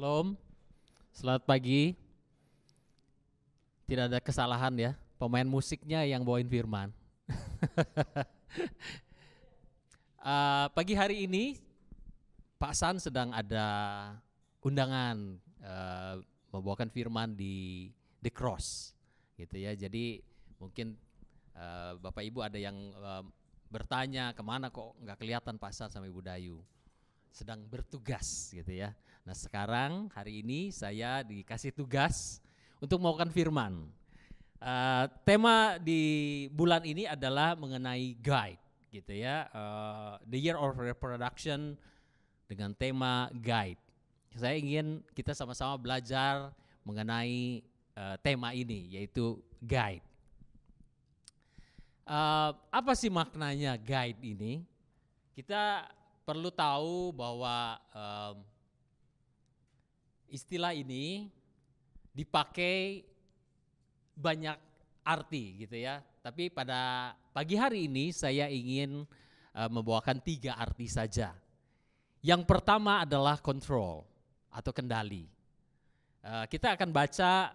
Shalom, selamat pagi. Tidak ada kesalahan ya, pemain musiknya yang bawain firman. Pagi hari ini Pak San sedang ada undangan membawakan firman di The Cross, gitu ya. Jadi mungkin Bapak Ibu ada yang bertanya kemana kok nggak kelihatan Pak San sama Ibu Dayu. Sedang bertugas gitu ya. Nah sekarang hari ini saya dikasih tugas untuk membawakan firman. Tema di bulan ini adalah mengenai guide gitu ya. The Year of Reproduction dengan tema guide. Saya ingin kita sama-sama belajar mengenai tema ini yaitu guide. Apa sih maknanya guide ini? Kita perlu tahu bahwa istilah ini dipakai banyak arti gitu ya. Tapi pada pagi hari ini saya ingin membawakan 3 arti saja. Yang pertama adalah control atau kendali. Kita akan baca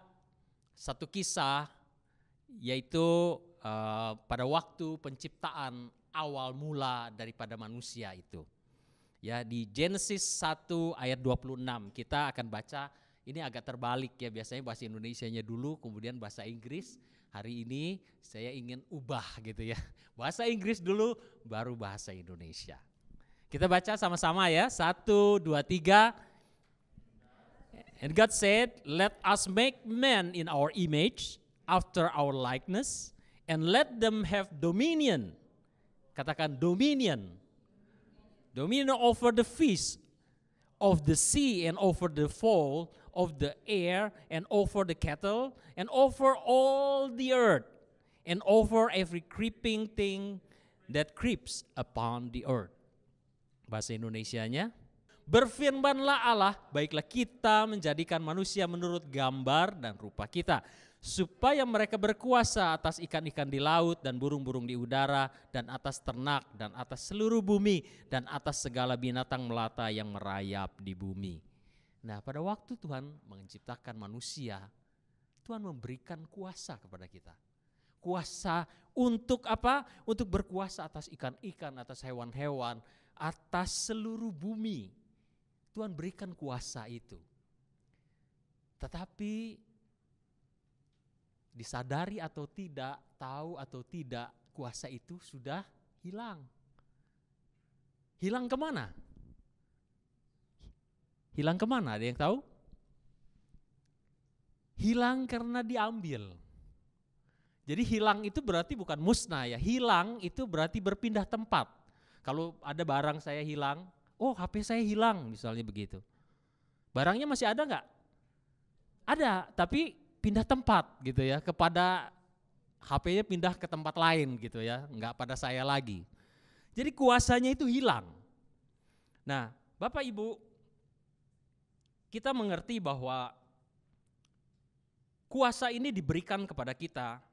satu kisah yaitu pada waktu penciptaan awal mula daripada manusia itu. Ya, di Genesis 1 ayat 26 kita akan baca, ini agak terbalik ya, biasanya bahasa Indonesianya dulu kemudian bahasa Inggris. Hari ini saya ingin ubah gitu ya. Bahasa Inggris dulu baru bahasa Indonesia. Kita baca sama-sama ya. 1, 2, 3. And God said, "Let us make man in our image, after our likeness, and let them have dominion." Katakan dominion. Dominion over the fish of the sea and over the fowl of the air and over the cattle and over all the earth and over every creeping thing that creeps upon the earth. Bahasa Indonesianya, berfirmanlah Allah, baiklah kita menjadikan manusia menurut gambar dan rupa kita, supaya mereka berkuasa atas ikan-ikan di laut dan burung-burung di udara dan atas ternak dan atas seluruh bumi dan atas segala binatang melata yang merayap di bumi. Nah, pada waktu Tuhan menciptakan manusia, Tuhan memberikan kuasa kepada kita. Kuasa untuk apa? Untuk berkuasa atas ikan-ikan, atas hewan-hewan, atas seluruh bumi. Tuhan berikan kuasa itu. Tetapi disadari atau tidak, tahu atau tidak, kuasa itu sudah hilang. Hilang kemana? Hilang kemana? Ada yang tahu? Hilang karena diambil. Jadi hilang itu berarti bukan musnah ya. Hilang itu berarti berpindah tempat. Kalau ada barang saya hilang, oh HP saya hilang misalnya begitu. Barangnya masih ada nggak? Ada, tapi pindah tempat gitu ya, kepada HP-nya pindah ke tempat lain gitu ya, enggak pada saya lagi. Jadi kuasanya itu hilang. Nah, Bapak Ibu, kita mengerti bahwa kuasa ini diberikan kepada kita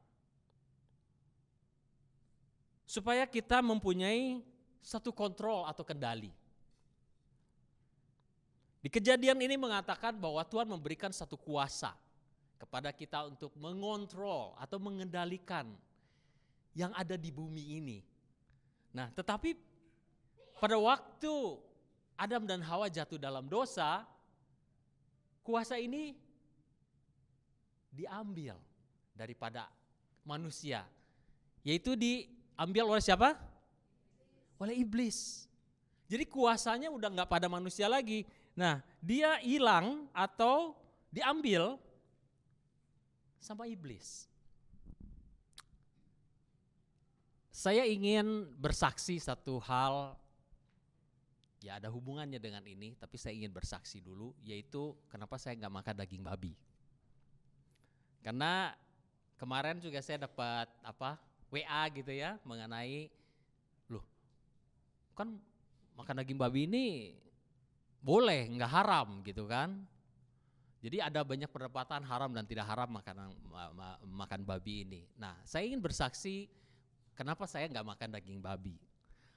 supaya kita mempunyai satu kontrol atau kendali. Di Kejadian ini mengatakan bahwa Tuhan memberikan satu kuasa kepada kita untuk mengontrol atau mengendalikan yang ada di bumi ini. Nah, tetapi pada waktu Adam dan Hawa jatuh dalam dosa, kuasa ini diambil daripada manusia. Yaitu diambil oleh siapa? Oleh iblis. Jadi kuasanya udah gak pada manusia lagi. Nah, dia hilang atau diambil sama iblis. Saya ingin bersaksi satu hal, ya ada hubungannya dengan ini, tapi saya ingin bersaksi dulu, yaitu kenapa saya nggak makan daging babi. Karena kemarin juga saya dapat WA gitu ya, mengenai, loh kan makan daging babi ini boleh, nggak haram gitu kan. Jadi ada banyak perdebatan haram dan tidak haram makan babi ini. Nah, saya ingin bersaksi kenapa saya nggak makan daging babi.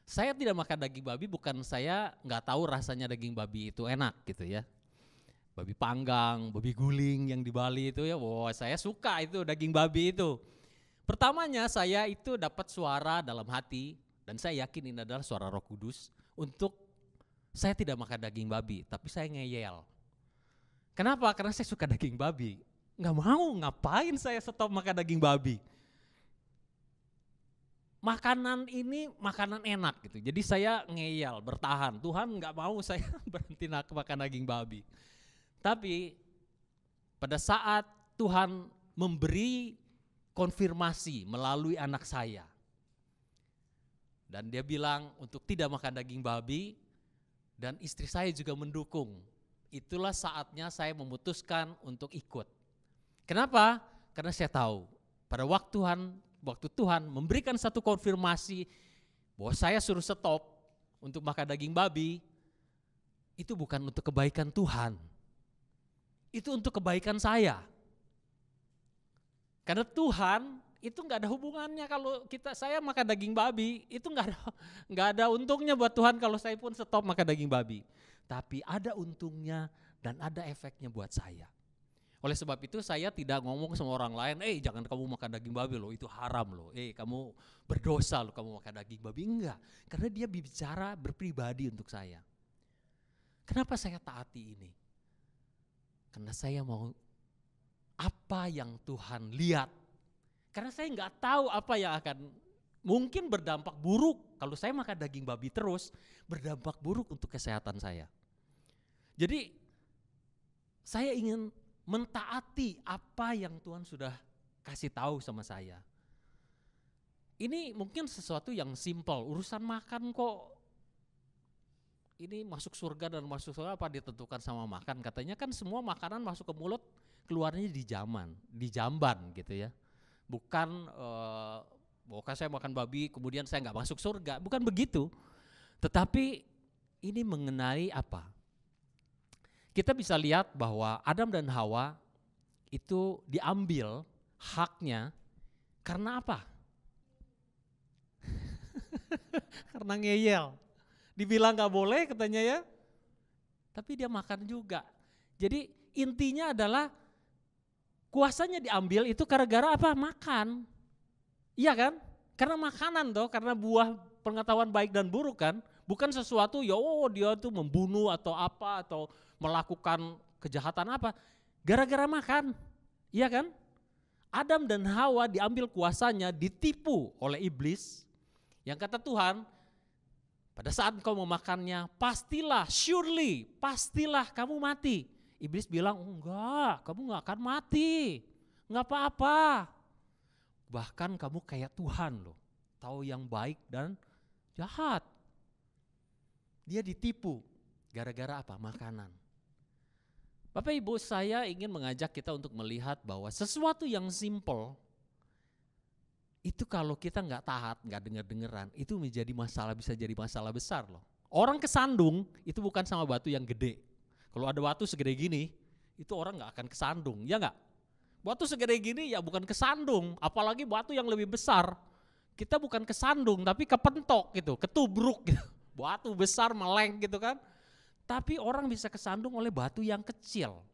Saya tidak makan daging babi bukan saya nggak tahu rasanya daging babi itu enak gitu ya. babi panggang, babi guling yang di Bali itu ya, wah saya suka itu daging babi itu. Pertamanya saya itu dapat suara dalam hati dan saya yakin ini adalah suara Roh Kudus untuk saya tidak makan daging babi, tapi saya ngeyel. Kenapa? Karena saya suka daging babi. Nggak mau, ngapain saya stop makan daging babi? Makanan ini makanan enak gitu. Jadi saya ngeyel, bertahan. Tuhan nggak mau saya berhenti makan daging babi. Tapi pada saat Tuhan memberi konfirmasi melalui anak saya. Dan dia bilang untuk tidak makan daging babi dan istri saya juga mendukung. Itulah saatnya saya memutuskan untuk ikut. Kenapa? Karena saya tahu pada waktu Tuhan memberikan satu konfirmasi bahwa saya suruh stop untuk makan daging babi, itu bukan untuk kebaikan Tuhan. Itu untuk kebaikan saya. Karena Tuhan itu nggak ada hubungannya kalau saya makan daging babi, itu nggak ada untungnya buat Tuhan kalau saya pun stop makan daging babi. Tapi ada untungnya dan ada efeknya buat saya. Oleh sebab itu saya tidak ngomong sama orang lain, jangan kamu makan daging babi loh, itu haram loh, kamu berdosa loh kamu makan daging babi. Enggak, karena dia bicara berpribadi untuk saya. Kenapa saya taati ini? Karena saya mau apa yang Tuhan lihat. Karena saya nggak tahu apa yang akan mungkin berdampak buruk. Kalau saya makan daging babi terus, berdampak buruk untuk kesehatan saya. Jadi saya ingin mentaati apa yang Tuhan sudah kasih tahu sama saya. Ini mungkin sesuatu yang simpel, urusan makan kok. Ini masuk surga dan masuk surga apa ditentukan sama makan. Katanya kan semua makanan masuk ke mulut, keluarnya di jamban gitu ya. Bukan bahwa saya makan babi kemudian saya nggak masuk surga, bukan begitu. Tetapi ini mengenai apa? Kita bisa lihat bahwa Adam dan Hawa itu diambil haknya karena apa? Karena ngeyel. Dibilang gak boleh katanya ya, tapi dia makan juga. Jadi intinya adalah kuasanya diambil itu gara-gara apa? Makan. Iya kan? Karena makanan toh, karena buah pengetahuan baik dan buruk kan. Bukan sesuatu dia tuh membunuh atau apa atau melakukan kejahatan apa. Gara-gara makan. Iya kan? Adam dan Hawa diambil kuasanya, ditipu oleh iblis. Yang kata Tuhan, pada saat engkau memakannya, pastilah kamu mati. Iblis bilang, enggak, kamu enggak akan mati, enggak apa-apa. Bahkan kamu kayak Tuhan loh, tahu yang baik dan jahat. Dia ditipu, gara-gara apa? Makanan. Bapak Ibu, saya ingin mengajak kita untuk melihat bahwa sesuatu yang simple, itu kalau kita nggak taat, nggak denger-dengeran, itu bisa jadi masalah besar loh. Orang kesandung itu bukan sama batu yang gede. Kalau ada batu segede gini, itu orang nggak akan kesandung, ya nggak? Batu segede gini ya bukan kesandung, apalagi batu yang lebih besar. Kita bukan kesandung, tapi kepentok gitu, ketubruk gitu. Batu besar meleng gitu kan. Tapi orang bisa kesandung oleh batu yang kecil.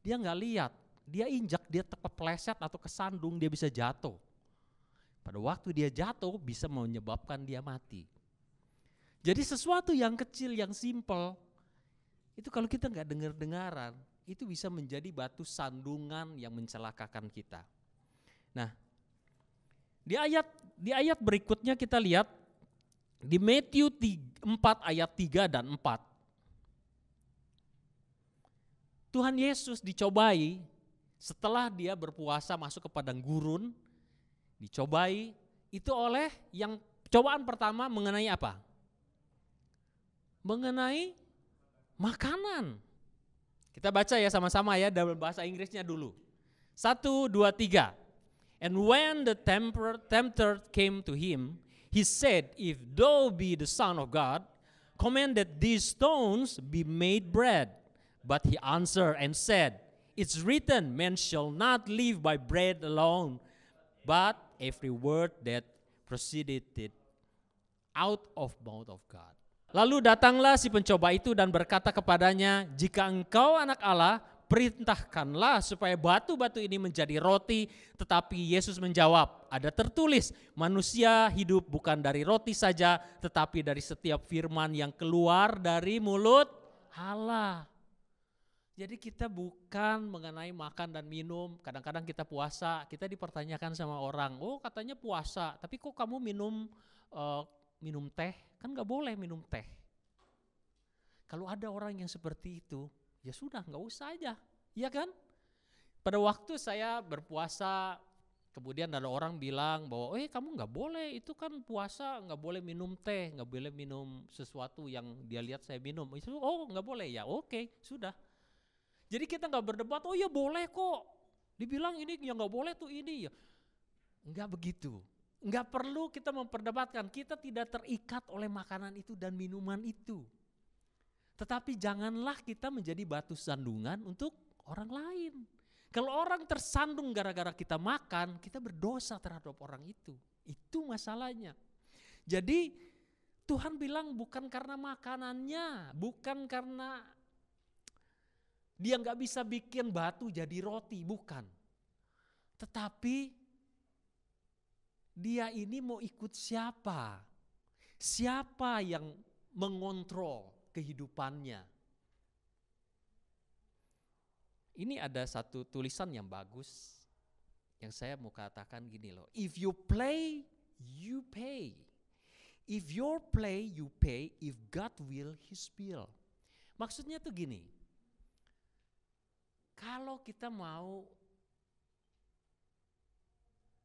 Dia nggak lihat, dia injak, dia kepleset atau kesandung, dia bisa jatuh. Pada waktu dia jatuh bisa menyebabkan dia mati. Jadi sesuatu yang kecil, yang simple, itu kalau kita nggak dengar-dengaran, itu bisa menjadi batu sandungan yang mencelakakan kita. Nah, di ayat berikutnya kita lihat di Matius 4 ayat 3 dan 4. Tuhan Yesus dicobai setelah dia berpuasa masuk ke padang gurun, dicobai itu oleh yang cobaan pertama mengenai apa? Mengenai makanan. Kita baca ya sama-sama ya dalam bahasa Inggrisnya dulu. 1, 2, 3. And when the tempter came to him, he said, if thou be the Son of God, command that these stones be made bread. But he answered and said, it's written, man shall not live by bread alone, but every word that proceeded out of mouth of God. Lalu datanglah si pencoba itu dan berkata kepadanya, jika engkau anak Allah, perintahkanlah supaya batu-batu ini menjadi roti. Tetapi Yesus menjawab, ada tertulis, manusia hidup bukan dari roti saja, tetapi dari setiap firman yang keluar dari mulut Allah. Jadi kita bukan mengenai makan dan minum. Kadang-kadang kita puasa, kita dipertanyakan sama orang, oh katanya puasa, tapi kok kamu minum teh? Kan gak boleh minum teh. Kalau ada orang yang seperti itu, ya sudah gak usah aja, iya kan? Pada waktu saya berpuasa, kemudian ada orang bilang bahwa kamu gak boleh, itu kan puasa gak boleh minum teh, gak boleh minum sesuatu yang dia lihat saya minum. Oh gak boleh, ya oke, sudah. Jadi kita gak berdebat, oh ya boleh kok. Dibilang ini yang gak boleh tuh ini ya. Enggak begitu. Enggak perlu kita memperdebatkan, kita tidak terikat oleh makanan itu dan minuman itu. Tetapi janganlah kita menjadi batu sandungan untuk orang lain. Kalau orang tersandung gara-gara kita makan, kita berdosa terhadap orang itu. Itu masalahnya. Jadi Tuhan bilang bukan karena makanannya, bukan karena dia gak bisa bikin batu jadi roti, bukan. Tetapi dia ini mau ikut siapa? Siapa yang mengontrol kehidupannya? Ini ada satu tulisan yang bagus yang saya mau katakan gini loh. If you play, you pay. If your play, you pay. If God will, His will. Maksudnya tuh gini. Kalau kita mau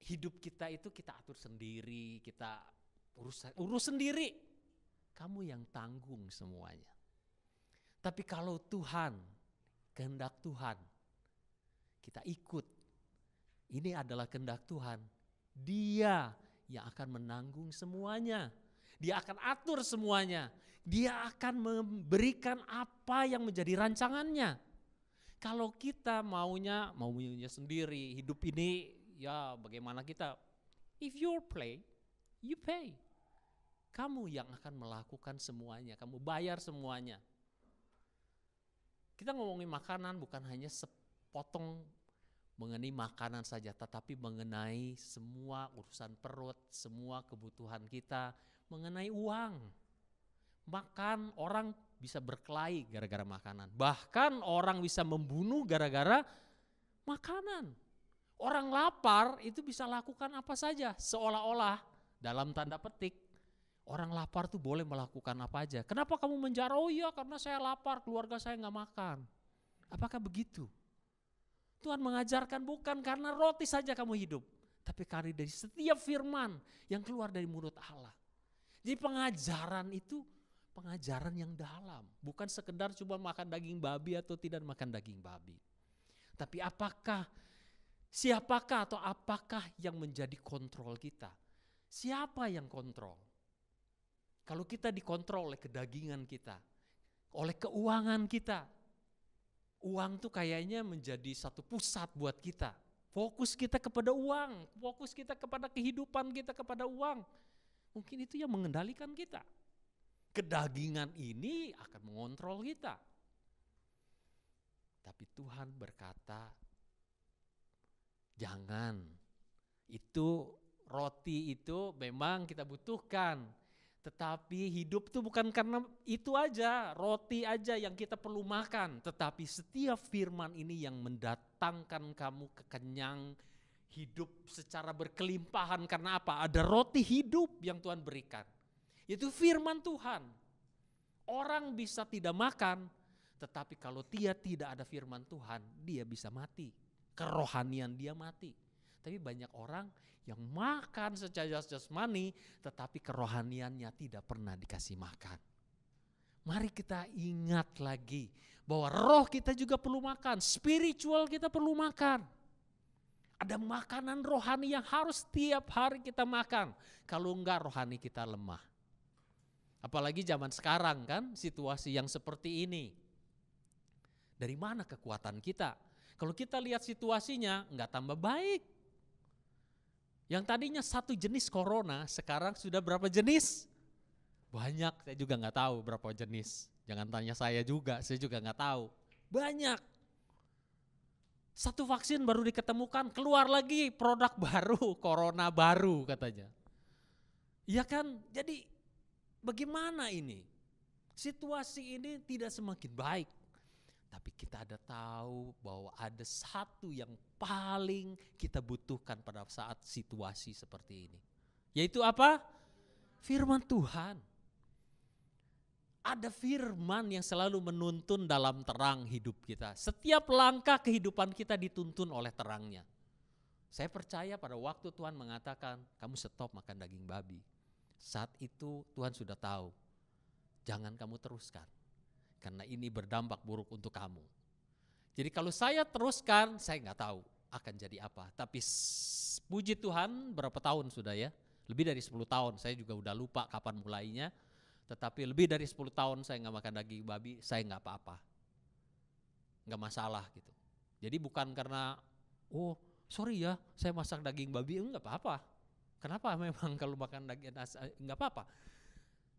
hidup kita itu kita atur sendiri, kita urus sendiri. Kamu yang tanggung semuanya. Tapi kalau Tuhan, kehendak Tuhan, kita ikut. Ini adalah kehendak Tuhan. Dia yang akan menanggung semuanya. Dia akan atur semuanya. Dia akan memberikan apa yang menjadi rancangannya. Kalau kita maunya sendiri, hidup ini ya bagaimana kita, if you play, you pay. Kamu yang akan melakukan semuanya, kamu bayar semuanya. Kita ngomongin makanan bukan hanya sepotong mengenai makanan saja, tetapi mengenai semua urusan perut, semua kebutuhan kita, mengenai uang. Makan, orang bisa berkelahi gara-gara makanan. Bahkan orang bisa membunuh gara-gara makanan. Orang lapar itu bisa lakukan apa saja, seolah-olah dalam tanda petik orang lapar tuh boleh melakukan apa aja. Kenapa kamu menjara? Oh iya karena saya lapar, keluarga saya gak makan. Apakah begitu? Tuhan mengajarkan bukan karena roti saja kamu hidup, tapi karena dari setiap firman yang keluar dari mulut Allah. Jadi pengajaran itu pengajaran yang dalam, bukan sekedar cuma makan daging babi atau tidak makan daging babi. Tapi siapakah atau apakah yang menjadi kontrol kita? Siapa yang kontrol? Kalau kita dikontrol oleh kedagingan kita, oleh keuangan kita, uang tuh kayaknya menjadi satu pusat buat kita. Fokus kita kepada uang, fokus kita kepada kehidupan kita kepada uang. Mungkin itu yang mengendalikan kita. Kedagingan ini akan mengontrol kita. Tapi Tuhan berkata, jangan. Itu roti itu memang kita butuhkan. Tetapi hidup itu bukan karena itu aja, roti aja yang kita perlu makan. Tetapi setiap firman ini yang mendatangkan kamu kekenyang, hidup secara berkelimpahan. Karena apa? Ada roti hidup yang Tuhan berikan. Itu firman Tuhan. Orang bisa tidak makan, tetapi kalau dia tidak ada firman Tuhan, dia bisa mati. Kerohanian dia mati. Tapi banyak orang yang makan secara jasmani, tetapi kerohaniannya tidak pernah dikasih makan. Mari kita ingat lagi bahwa roh kita juga perlu makan, spiritual kita perlu makan. Ada makanan rohani yang harus tiap hari kita makan. Kalau enggak rohani kita lemah. Apalagi zaman sekarang kan situasi yang seperti ini. Dari mana kekuatan kita? Kalau kita lihat situasinya enggak tambah baik. Yang tadinya satu jenis corona sekarang sudah berapa jenis? Banyak, saya juga nggak tahu berapa jenis. Jangan tanya saya juga nggak tahu. Banyak. Satu vaksin baru diketemukan, keluar lagi produk baru, corona baru katanya. Iya kan? Jadi bagaimana ini? Situasi ini tidak semakin baik. Tapi kita ada tahu bahwa ada satu yang paling kita butuhkan pada saat situasi seperti ini. Yaitu apa? Firman Tuhan. Ada firman yang selalu menuntun dalam terang hidup kita. Setiap langkah kehidupan kita dituntun oleh terangnya. Saya percaya pada waktu Tuhan mengatakan, kamu stop makan daging babi. Saat itu Tuhan sudah tahu, jangan kamu teruskan. Karena ini berdampak buruk untuk kamu. Jadi kalau saya teruskan, saya nggak tahu akan jadi apa. Tapi puji Tuhan berapa tahun sudah ya? Lebih dari 10 tahun, saya juga udah lupa kapan mulainya. Tetapi lebih dari 10 tahun saya nggak makan daging babi, saya nggak apa-apa. Nggak masalah gitu. Jadi bukan karena, oh sorry ya saya masak daging babi, nggak apa-apa. Kenapa memang kalau makan daging nggak apa-apa.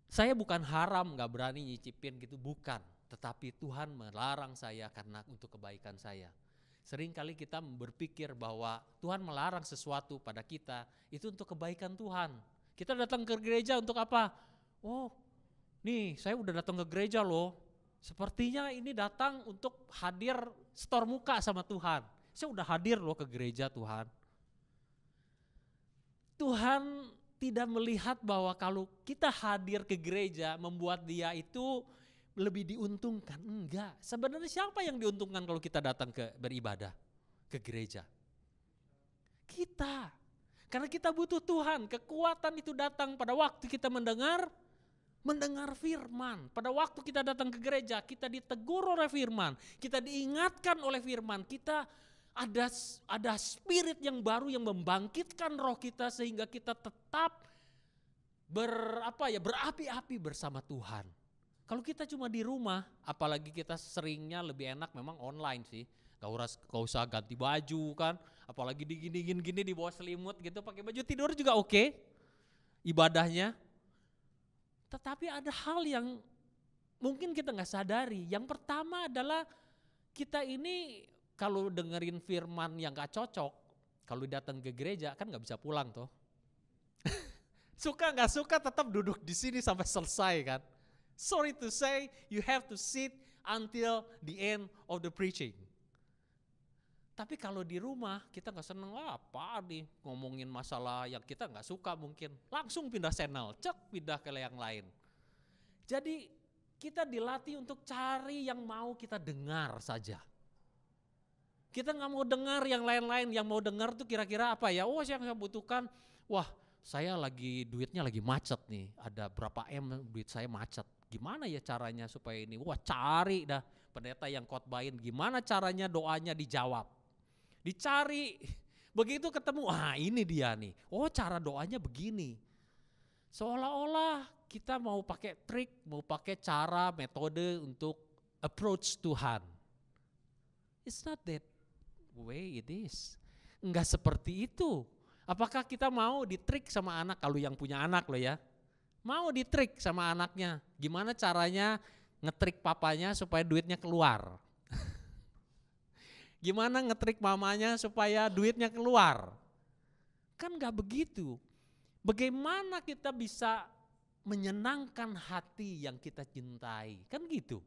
Saya bukan haram nggak berani nyicipin gitu, bukan. Tetapi Tuhan melarang saya karena untuk kebaikan saya. Seringkali kita berpikir bahwa Tuhan melarang sesuatu pada kita, itu untuk kebaikan Tuhan. Kita datang ke gereja untuk apa? Oh, nih saya udah datang ke gereja loh. Sepertinya ini datang untuk hadir setor muka sama Tuhan. Saya udah hadir loh ke gereja Tuhan. Tuhan tidak melihat bahwa kalau kita hadir ke gereja membuat dia itu lebih diuntungkan. Enggak. Sebenarnya siapa yang diuntungkan kalau kita datang ke beribadah ke gereja? Kita. Karena kita butuh Tuhan. Kekuatan itu datang pada waktu kita mendengar firman. Pada waktu kita datang ke gereja, kita ditegur oleh firman, kita diingatkan oleh firman, kita ada spirit yang baru yang membangkitkan roh kita sehingga kita tetap berapi-api bersama Tuhan. Kalau kita cuma di rumah, apalagi kita seringnya lebih enak memang online sih. Gak usah ganti baju kan, apalagi digini-gini di bawah selimut gitu, pakai baju tidur juga oke, ibadahnya. Tetapi ada hal yang mungkin kita gak sadari. Yang pertama adalah kita ini kalau dengerin firman yang gak cocok, kalau datang ke gereja kan gak bisa pulang toh. Suka gak suka tetap duduk di sini sampai selesai kan. Sorry to say, you have to sit until the end of the preaching. Tapi kalau di rumah kita gak seneng, apa nih ngomongin masalah yang kita gak suka mungkin. Langsung pindah channel, pindah ke yang lain. Jadi kita dilatih untuk cari yang mau kita dengar saja. Kita gak mau dengar yang lain-lain, yang mau dengar tuh kira-kira apa ya. Oh yang saya butuhkan, wah saya duitnya lagi macet nih. Ada berapa M duit saya macet. Gimana ya caranya supaya ini, wah cari dah pendeta yang khotbahin gimana caranya doanya dijawab. Dicari, begitu ketemu, ini dia nih, oh cara doanya begini. Seolah-olah kita mau pakai trik, mau pakai cara, metode untuk approach Tuhan. It's not that way it is. Enggak seperti itu. Apakah kita mau ditrik sama anak, kalau yang punya anak loh ya. Mau ditrik sama anaknya, gimana caranya ngetrik papanya supaya duitnya keluar. Gimana ngetrik mamanya supaya duitnya keluar. Kan gak begitu. Bagaimana kita bisa menyenangkan hati yang kita cintai, kan gitu.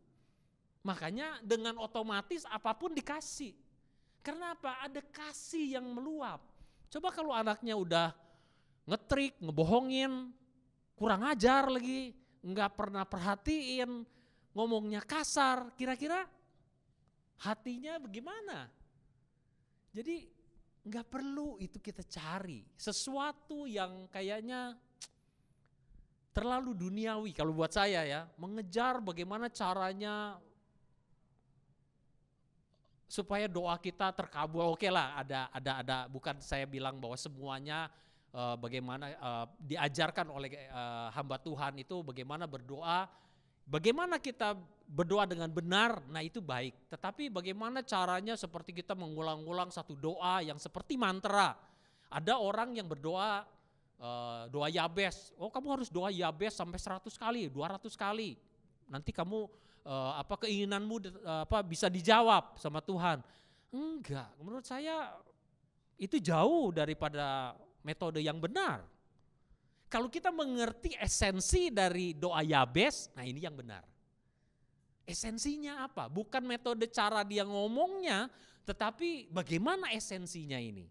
Makanya dengan otomatis apapun dikasih. Karena apa? Ada kasih yang meluap. Coba kalau anaknya udah ngetrik, ngebohongin, kurang ajar lagi, nggak pernah perhatiin, ngomongnya kasar, kira-kira hatinya bagaimana? Jadi nggak perlu itu kita cari sesuatu yang kayaknya terlalu duniawi kalau buat saya ya, mengejar bagaimana caranya supaya doa kita terkabul. Oke lah, ada bukan saya bilang bahwa semuanya bagaimana diajarkan oleh hamba Tuhan itu bagaimana berdoa, bagaimana kita berdoa dengan benar, nah itu baik. Tetapi bagaimana caranya seperti kita mengulang-ulang satu doa yang seperti mantra. Ada orang yang berdoa doa Yabes. Oh, kamu harus doa Yabes sampai 100 kali, 200 kali. Nanti kamu keinginanmu bisa dijawab sama Tuhan. Enggak, menurut saya itu jauh daripada metode yang benar. Kalau kita mengerti esensi dari doa Yabes, nah ini yang benar. Esensinya apa? Bukan metode cara dia ngomongnya, tetapi bagaimana esensinya ini.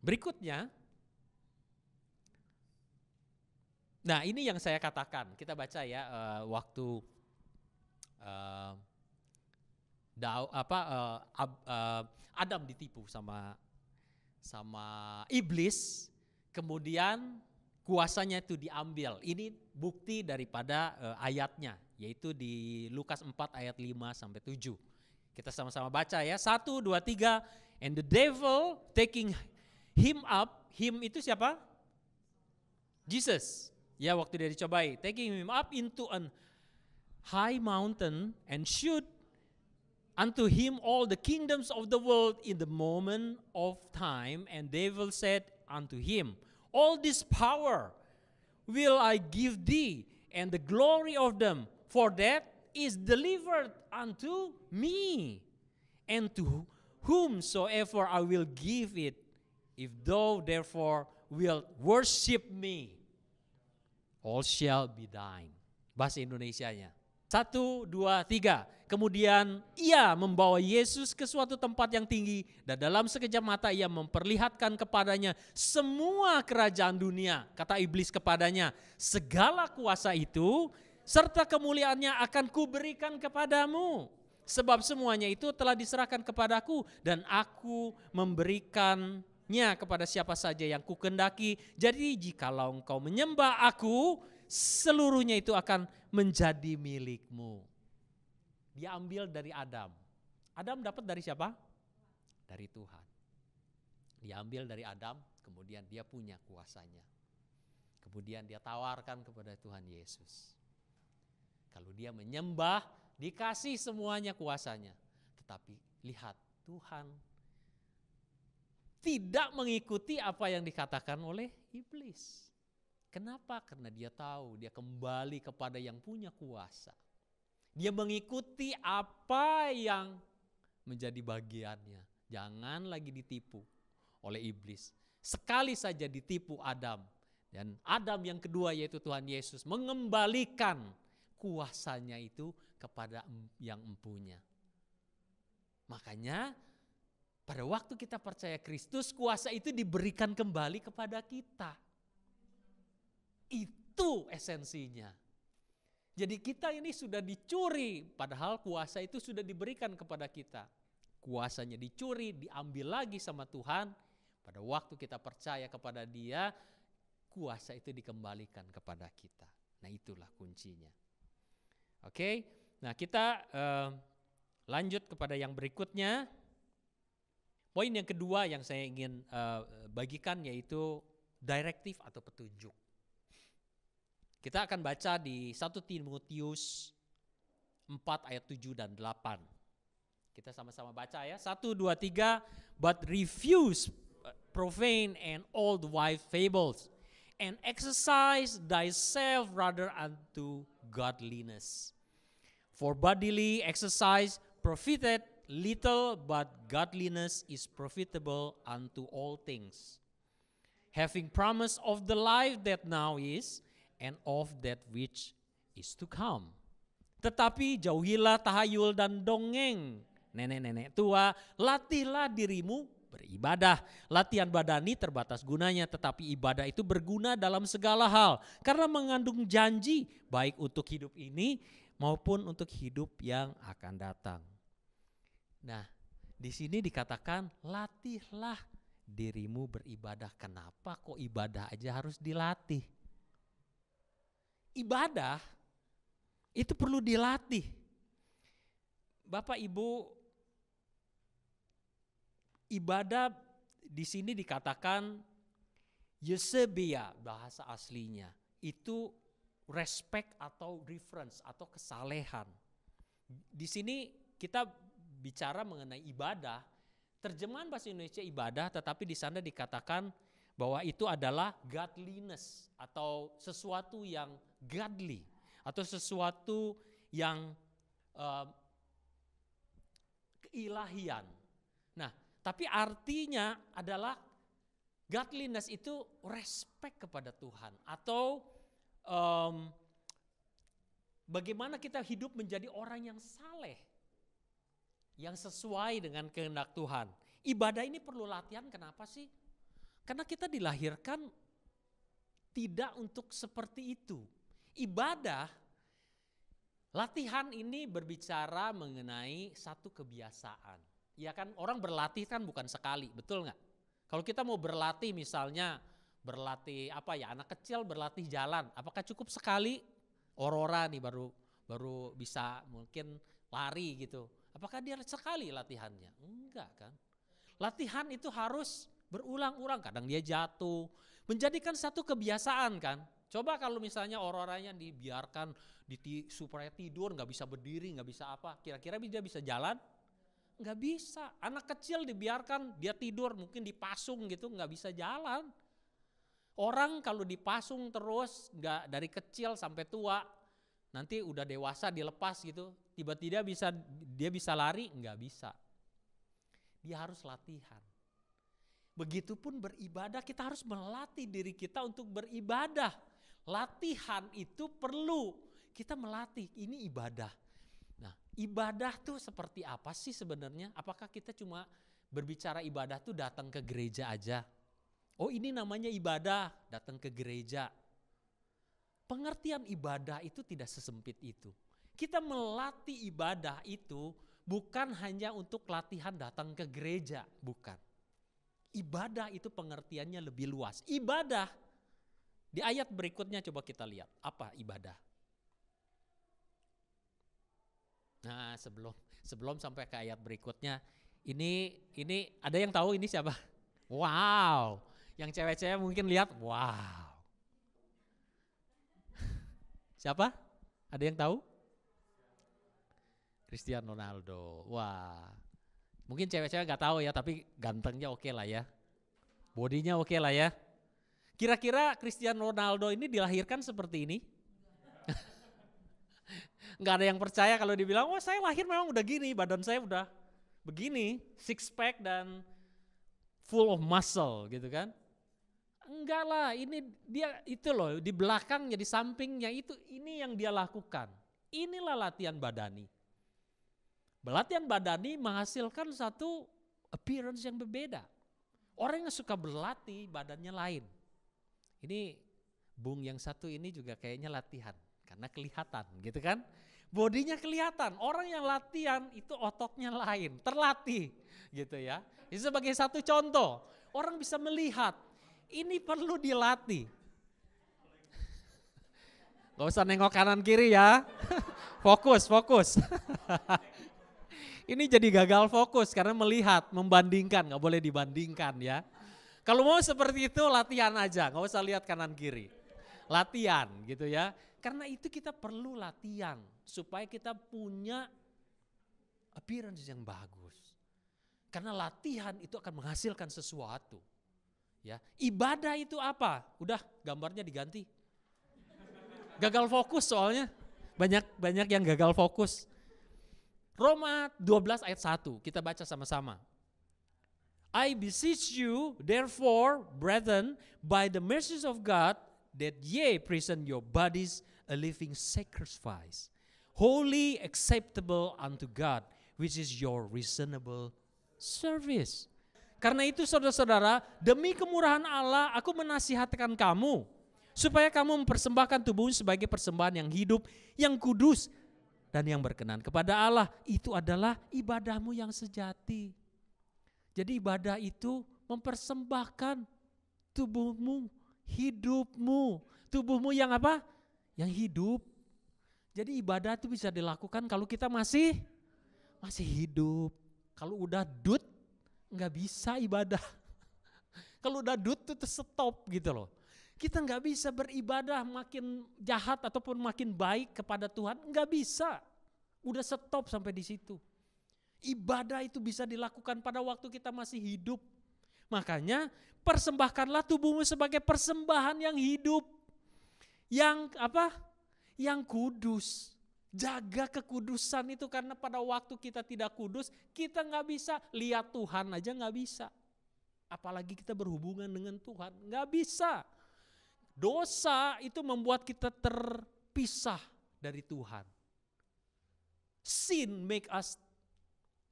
Berikutnya, nah ini yang saya katakan, kita baca ya waktu Adam ditipu sama iblis, kemudian kuasanya itu diambil. Ini bukti daripada ayatnya, yaitu di Lukas 4 ayat 5 sampai 7. Kita sama-sama baca ya. 1, 2, 3. And the devil taking him up. Him itu siapa? Jesus. Ya, waktu dia dicobai. Taking him up into an high mountain and showed unto him all the kingdoms of the world in the moment of time. And devil said unto him, all this power will I give thee, and the glory of them, for that is delivered unto me, and to whomsoever I will give it, if thou therefore wilt worship me, all shall be thine. Bahasa Indonesianya. 1, 2, 3. Kemudian ia membawa Yesus ke suatu tempat yang tinggi, dan dalam sekejap mata ia memperlihatkan kepadanya semua kerajaan dunia. Kata iblis kepadanya, segala kuasa itu serta kemuliaannya akan kuberikan kepadamu. Sebab semuanya itu telah diserahkan kepadaku, dan aku memberikannya kepada siapa saja yang kukendaki. Jadi jikalau engkau menyembah aku, seluruhnya itu akan menjadi milikmu. Dia ambil dari Adam. Adam dapat dari siapa? Dari Tuhan. Dia ambil dari Adam, kemudian dia punya kuasanya. Kemudian dia tawarkan kepada Tuhan Yesus. Kalau dia menyembah, dikasih semuanya kuasanya. Tetapi lihat, Tuhan tidak mengikuti apa yang dikatakan oleh iblis. Kenapa? Karena dia tahu dia kembali kepada yang punya kuasa. Dia mengikuti apa yang menjadi bagiannya. Jangan lagi ditipu oleh iblis. Sekali saja ditipu Adam. Dan Adam yang kedua yaitu Tuhan Yesus mengembalikan kuasanya itu kepada yang empunya. Makanya pada waktu kita percaya Kristus, kuasa itu diberikan kembali kepada kita. Itu esensinya. Jadi kita ini sudah dicuri, padahal kuasa itu sudah diberikan kepada kita. Kuasanya dicuri, diambil lagi sama Tuhan. Pada waktu kita percaya kepada Dia, kuasa itu dikembalikan kepada kita. Nah, itulah kuncinya. Oke, nah kita lanjut kepada yang berikutnya. Poin yang kedua yang saya ingin bagikan yaitu direktif atau petunjuk. Kita akan baca di 1 Timotius 4 ayat 7 dan 8. Kita sama-sama baca ya. 1, 2, 3. But refuse profane and old wife fables, and exercise thyself rather unto godliness. For bodily exercise profiteth little, but godliness is profitable unto all things. Having promise of the life that now is, and of that which is to come. Tetapi jauhilah tahayul dan dongeng nenek-nenek tua, latihlah dirimu beribadah. Latihan badani terbatas gunanya, tetapi ibadah itu berguna dalam segala hal, karena mengandung janji baik untuk hidup ini maupun untuk hidup yang akan datang. Nah, di sini dikatakan latihlah dirimu beribadah. Kenapa kok ibadah aja harus dilatih? Ibadah itu perlu dilatih. Bapak Ibu, ibadah di sini dikatakan Yesebia, bahasa aslinya itu respect atau reference atau kesalehan. Di sini kita bicara mengenai ibadah. Terjemahan bahasa Indonesia ibadah, tetapi di sana dikatakan bahwa itu adalah godliness atau sesuatu yang godly atau sesuatu yang keilahian. Nah, tapi artinya adalah godliness itu respect kepada Tuhan atau bagaimana kita hidup menjadi orang yang saleh, yang sesuai dengan kehendak Tuhan. Ibadah ini perlu latihan, kenapa sih? Karena kita dilahirkan tidak untuk seperti itu. Ibadah, latihan ini berbicara mengenai satu kebiasaan. Ya kan, orang berlatih kan bukan sekali, betul nggak? Kalau kita mau berlatih misalnya, berlatih apa ya, anak kecil berlatih jalan, apakah cukup sekali? Aurora nih baru bisa mungkin lari gitu. Apakah dia sekali latihannya? Enggak kan. Latihan itu harus berulang-ulang, kadang dia jatuh. Menjadikan satu kebiasaan kan. Coba kalau misalnya Auroranya dibiarkan supaya tidur, gak bisa berdiri, gak bisa apa. Kira-kira dia bisa jalan? Gak bisa. Anak kecil dibiarkan dia tidur, mungkin dipasung gitu, gak bisa jalan. Orang kalau dipasung terus nggak dari kecil sampai tua, nanti udah dewasa dilepas gitu, tiba-tiba dia bisa lari, nggak bisa. Dia harus latihan. Begitupun beribadah, kita harus melatih diri kita untuk beribadah. Latihan itu perlu, kita melatih, ini ibadah. Nah, ibadah tuh seperti apa sih sebenarnya? Apakah kita cuma berbicara ibadah tuh datang ke gereja aja? Oh, ini namanya ibadah, datang ke gereja. Pengertian ibadah itu tidak sesempit itu. Kita melatih ibadah itu bukan hanya untuk latihan datang ke gereja, bukan. Ibadah itu pengertiannya lebih luas. Ibadah, di ayat berikutnya coba kita lihat, apa ibadah? Nah, sebelum sampai ke ayat berikutnya, ini ada yang tahu ini siapa? Wow. Yang cewek-cewek mungkin lihat, wow. Siapa? Ada yang tahu? Cristiano Ronaldo. Wah. Mungkin cewek-cewek gak tahu ya, tapi gantengnya oke lah ya. Bodinya oke lah ya. Kira-kira Cristiano Ronaldo ini dilahirkan seperti ini? Gak ada yang percaya kalau dibilang, oh saya lahir memang udah gini, badan saya udah begini, six pack dan full of muscle gitu kan. Enggak lah, ini dia itu loh, di belakangnya, di sampingnya itu, ini yang dia lakukan. Inilah latihan badani. Latihan badani menghasilkan satu appearance yang berbeda. Orang yang suka berlatih badannya lain. Ini Bung yang satu ini juga kayaknya latihan, karena kelihatan gitu kan. Bodinya kelihatan, orang yang latihan itu ototnya lain, terlatih gitu ya. Ini sebagai satu contoh, orang bisa melihat. Ini perlu dilatih. Gak usah nengok kanan kiri ya. Fokus. Ini jadi gagal fokus karena melihat, membandingkan, gak boleh dibandingkan ya. Kalau mau seperti itu latihan aja, gak usah lihat kanan kiri. Latihan gitu ya. Karena itu kita perlu latihan supaya kita punya appearance yang bagus. Karena latihan itu akan menghasilkan sesuatu. Ya, ibadah itu apa? Udah gambarnya diganti. Gagal fokus soalnya. Banyak yang gagal fokus. Roma 12 ayat 1, kita baca sama-sama. I beseech you therefore, brethren, by the mercies of God, that ye present your bodies a living sacrifice, holy acceptable unto God, which is your reasonable service. Karena itu saudara-saudara, demi kemurahan Allah aku menasihatkan kamu, supaya kamu mempersembahkan tubuhmu sebagai persembahan yang hidup, yang kudus, dan yang berkenan kepada Allah. Itu adalah ibadahmu yang sejati. Jadi ibadah itu mempersembahkan tubuhmu, hidupmu. Tubuhmu yang apa? Yang hidup. Jadi ibadah itu bisa dilakukan kalau kita masih hidup. Kalau udah nggak bisa ibadah. Kalau udah tuh stop gitu loh. Kita nggak bisa beribadah makin jahat ataupun makin baik kepada Tuhan, nggak bisa. Udah stop sampai di situ. Ibadah itu bisa dilakukan pada waktu kita masih hidup. Makanya persembahkanlah tubuhmu sebagai persembahan yang hidup. Yang apa? Yang kudus. Jaga kekudusan itu, karena pada waktu kita tidak kudus, kita nggak bisa lihat Tuhan aja nggak bisa. Apalagi kita berhubungan dengan Tuhan, nggak bisa. Dosa itu membuat kita terpisah dari Tuhan. Sin make us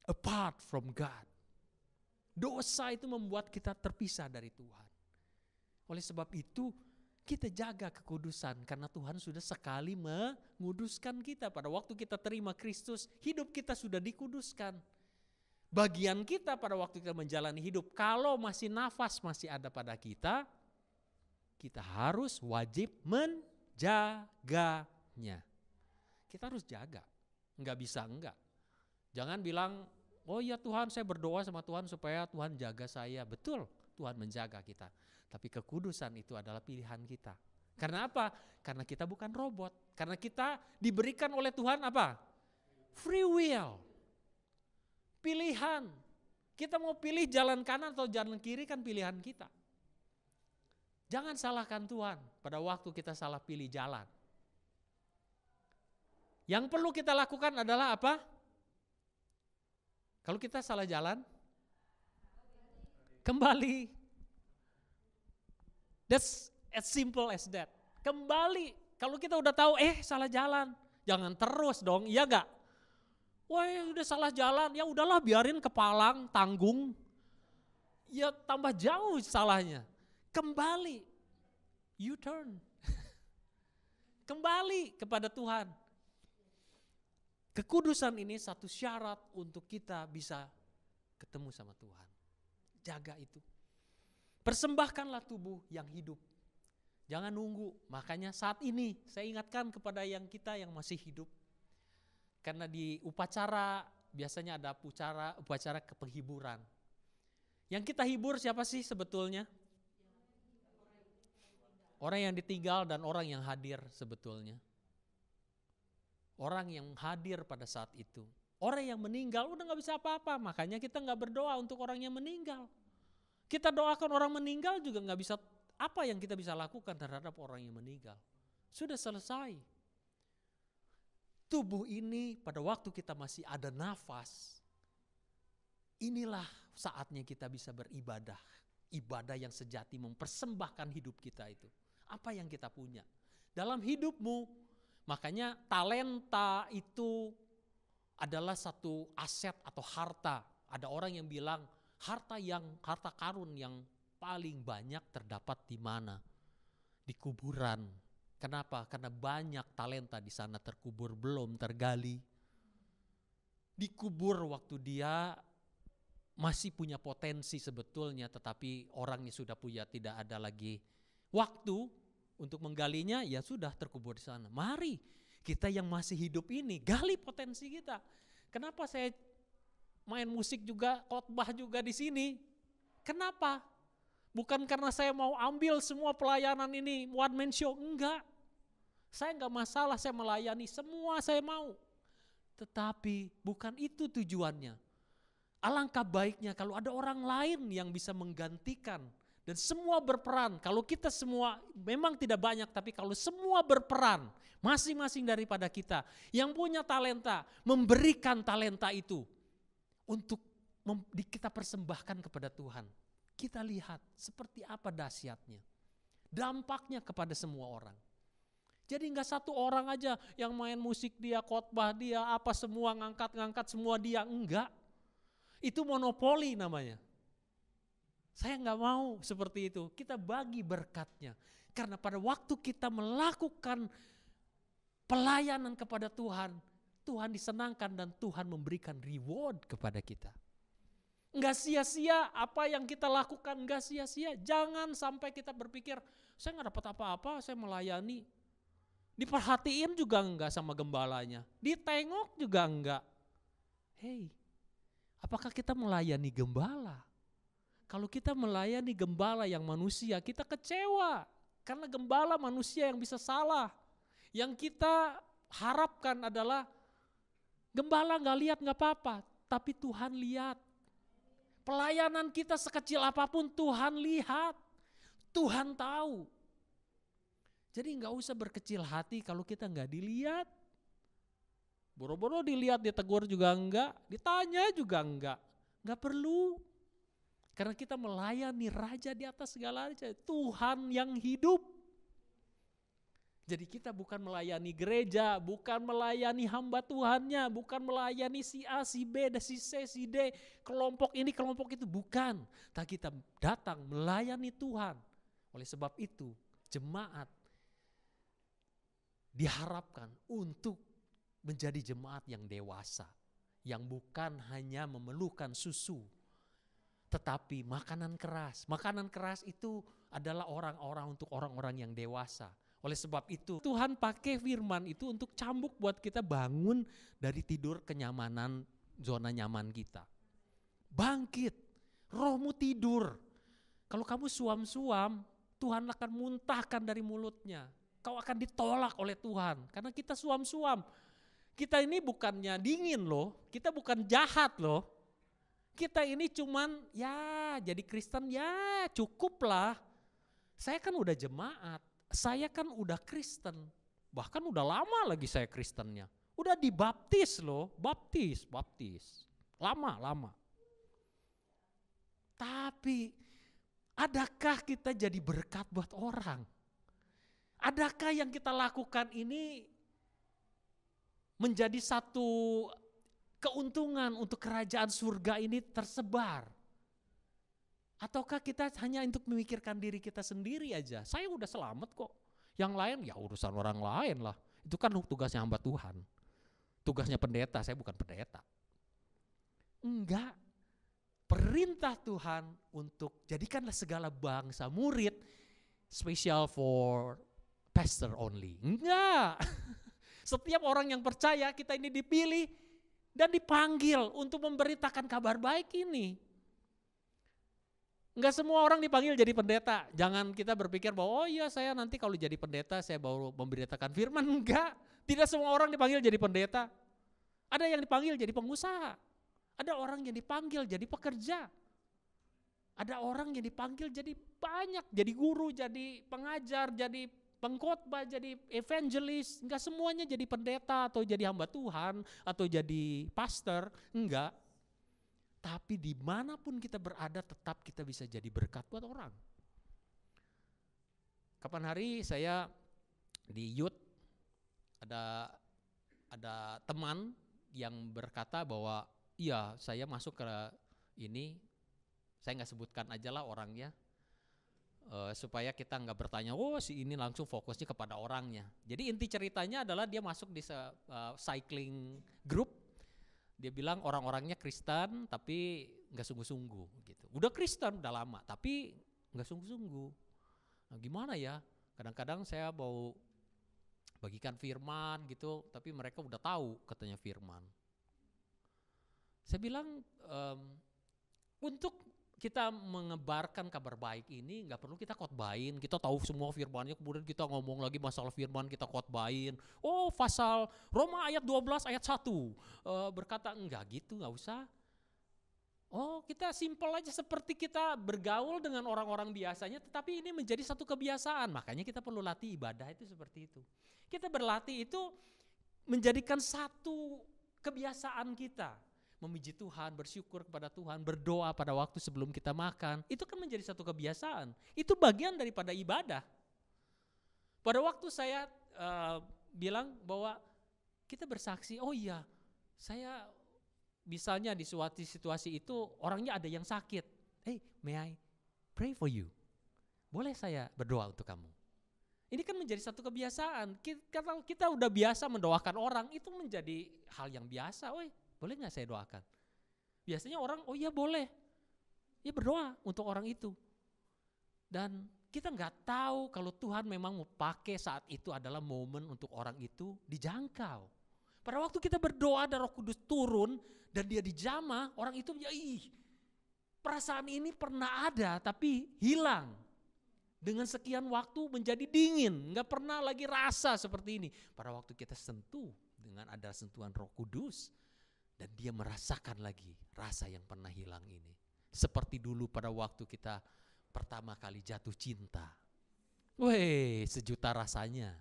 apart from God. Dosa itu membuat kita terpisah dari Tuhan. Oleh sebab itu, kita jaga kekudusan, karena Tuhan sudah sekali menguduskan kita. Pada waktu kita terima Kristus, hidup kita sudah dikuduskan. Bagian kita pada waktu kita menjalani hidup, kalau masih nafas masih ada pada kita, kita harus wajib menjaganya. Kita harus jaga, enggak bisa enggak. Jangan bilang, oh ya Tuhan, saya berdoa sama Tuhan supaya Tuhan jaga saya. Betul, Tuhan menjaga kita. Tapi kekudusan itu adalah pilihan kita. Karena apa? Karena kita bukan robot. Karena kita diberikan oleh Tuhan apa? Free will. Pilihan. Kita mau pilih jalan kanan atau jalan kiri kan pilihan kita. Jangan salahkan Tuhan pada waktu kita salah pilih jalan. Yang perlu kita lakukan adalah apa? Kalau kita salah jalan, kembali. That's as simple as that. Kembali. Kalau kita udah tahu, salah jalan. Jangan terus dong, iya gak? Wah udah salah jalan, ya udahlah biarin kepalang, tanggung. Ya tambah jauh salahnya. Kembali. U-turn. Kembali kepada Tuhan. Kekudusan ini satu syarat untuk kita bisa ketemu sama Tuhan. Jaga itu. Persembahkanlah tubuh yang hidup. Jangan nunggu. Makanya saat ini saya ingatkan kepada kita yang masih hidup. Karena di upacara biasanya ada upacara kepenghiburan. Yang kita hibur siapa sih sebetulnya? Orang yang ditinggal dan orang yang hadir sebetulnya. Orang yang hadir pada saat itu. Orang yang meninggal udah gak bisa apa-apa. Makanya kita gak berdoa untuk orang yang meninggal. Kita doakan orang meninggal juga gak bisa, apa yang kita bisa lakukan terhadap orang yang meninggal. Sudah selesai. Tubuh ini pada waktu kita masih ada nafas, inilah saatnya kita bisa beribadah. Ibadah yang sejati mempersembahkan hidup kita itu. Apa yang kita punya. Dalam hidupmu, makanya talenta itu adalah satu aset atau harta. Ada orang yang bilang, harta karun yang paling banyak terdapat di mana? Di kuburan. Kenapa? Karena banyak talenta di sana terkubur belum tergali. Dikubur waktu dia masih punya potensi sebetulnya, tetapi orangnya sudah punya tidak ada lagi waktu untuk menggalinya, ya sudah terkubur di sana. Mari kita yang masih hidup ini gali potensi kita. Kenapa saya main musik juga, khotbah juga di sini? Kenapa? Bukan karena saya mau ambil semua pelayanan ini one man show, enggak. Saya enggak masalah, saya melayani semua saya mau. Tetapi bukan itu tujuannya. Alangkah baiknya kalau ada orang lain yang bisa menggantikan dan semua berperan. Kalau kita semua memang tidak banyak, tapi kalau semua berperan masing-masing daripada kita yang punya talenta, memberikan talenta itu untuk kita persembahkan kepada Tuhan. Kita lihat seperti apa dahsyatnya. Dampaknya kepada semua orang. Jadi enggak satu orang aja yang main musik dia, khotbah dia, apa semua ngangkat semua dia, enggak. Itu monopoli namanya. Saya enggak mau seperti itu. Kita bagi berkatnya. Karena pada waktu kita melakukan pelayanan kepada Tuhan, Tuhan disenangkan dan Tuhan memberikan reward kepada kita. Enggak sia-sia apa yang kita lakukan, enggak sia-sia. Jangan sampai kita berpikir, saya enggak dapat apa-apa, saya melayani. Diperhatiin juga enggak sama gembalanya. Ditengok juga enggak. Hey, apakah kita melayani gembala? Kalau kita melayani gembala yang manusia, kita kecewa. Karena gembala manusia yang bisa salah. Yang kita harapkan adalah gembala gak lihat gak apa-apa, tapi Tuhan lihat. Pelayanan kita sekecil apapun Tuhan lihat, Tuhan tahu. Jadi nggak usah berkecil hati kalau kita nggak dilihat. Boro-boro dilihat, ditegur juga enggak, ditanya juga enggak. Enggak perlu. Karena kita melayani Raja di atas segala raja, Tuhan yang hidup. Jadi kita bukan melayani gereja, bukan melayani hamba Tuhannya, bukan melayani si A, si B, si C, si D, kelompok ini, kelompok itu, bukan. Tapi kita datang melayani Tuhan. Oleh sebab itu, jemaat diharapkan untuk menjadi jemaat yang dewasa, yang bukan hanya memerlukan susu, tetapi makanan keras. Makanan keras itu adalah orang-orang untuk orang-orang yang dewasa. Oleh sebab itu Tuhan pakai firman itu untuk cambuk buat kita bangun dari tidur kenyamanan, zona nyaman kita. Bangkit, rohmu tidur. Kalau kamu suam-suam, Tuhan akan muntahkan dari mulutnya. Kau akan ditolak oleh Tuhan karena kita suam-suam. Kita ini bukannya dingin loh, kita bukan jahat loh. Kita ini cuman ya jadi Kristen ya cukup lah. Saya kan udah jemaat, saya kan udah Kristen. Bahkan udah lama lagi saya Kristennya. Udah dibaptis loh, baptis. Lama. Tapi adakah kita jadi berkat buat orang? Adakah yang kita lakukan ini menjadi satu keuntungan untuk kerajaan surga ini tersebar? Ataukah kita hanya untuk memikirkan diri kita sendiri aja? Saya udah selamat kok. Yang lain ya urusan orang lain lah. Itu kan tugasnya hamba Tuhan. Tugasnya pendeta, saya bukan pendeta. Enggak. Perintah Tuhan untuk jadikanlah segala bangsa murid, special for pastor only. Enggak. Setiap orang yang percaya kita ini dipilih dan dipanggil untuk memberitakan kabar baik ini. Enggak semua orang dipanggil jadi pendeta. Jangan kita berpikir bahwa oh iya saya nanti kalau jadi pendeta saya baru memberitakan firman. Enggak, tidak semua orang dipanggil jadi pendeta. Ada yang dipanggil jadi pengusaha. Ada orang yang dipanggil jadi pekerja. Ada orang yang dipanggil jadi banyak, jadi guru, jadi pengajar, jadi pengkhotbah, jadi evangelis. Enggak semuanya jadi pendeta atau jadi hamba Tuhan atau jadi pastor, enggak. Tapi dimanapun kita berada tetap kita bisa jadi berkat buat orang. Kapan hari saya di youth ada teman yang berkata bahwa iya saya masuk ke ini, saya nggak sebutkan aja lah orangnya. Supaya kita nggak bertanya, oh si ini langsung fokusnya kepada orangnya. Jadi inti ceritanya adalah dia masuk di cycling group. Dia bilang orang-orangnya Kristen tapi nggak sungguh-sungguh gitu. Udah Kristen udah lama tapi nggak sungguh-sungguh. Nah, gimana ya? Kadang-kadang saya mau bagikan firman gitu, tapi mereka udah tahu katanya firman. Saya bilang untuk kita mengebarkan kabar baik ini nggak perlu kita khotbahin, kita tahu semua firmannya kemudian kita ngomong lagi masalah firman kita khotbahin. Oh pasal Roma ayat 12 ayat 1 berkata enggak gitu, nggak usah. Oh kita simpel aja seperti kita bergaul dengan orang-orang biasanya, tetapi ini menjadi satu kebiasaan. Makanya kita perlu latih ibadah itu seperti itu. Kita berlatih itu menjadikan satu kebiasaan kita. Memuji Tuhan, bersyukur kepada Tuhan, berdoa pada waktu sebelum kita makan. Itu kan menjadi satu kebiasaan. Itu bagian daripada ibadah. Pada waktu saya bilang bahwa kita bersaksi, oh iya saya misalnya di suatu situasi itu orangnya ada yang sakit. Hey, may I pray for you? Boleh saya berdoa untuk kamu? Ini kan menjadi satu kebiasaan. Kalau kita udah biasa mendoakan orang, itu menjadi hal yang biasa. Boleh gak saya doakan? Biasanya orang, oh iya boleh. Ya berdoa untuk orang itu. Dan kita gak tahu kalau Tuhan memang mau pakai saat itu adalah momen untuk orang itu dijangkau. Pada waktu kita berdoa dan Roh Kudus turun dan dia dijamah, orang itu ya perasaan ini pernah ada tapi hilang. Dengan sekian waktu menjadi dingin, gak pernah lagi rasa seperti ini. Pada waktu kita sentuh dengan ada sentuhan Roh Kudus, dan dia merasakan lagi rasa yang pernah hilang ini. Seperti dulu pada waktu kita pertama kali jatuh cinta. Weh, sejuta rasanya.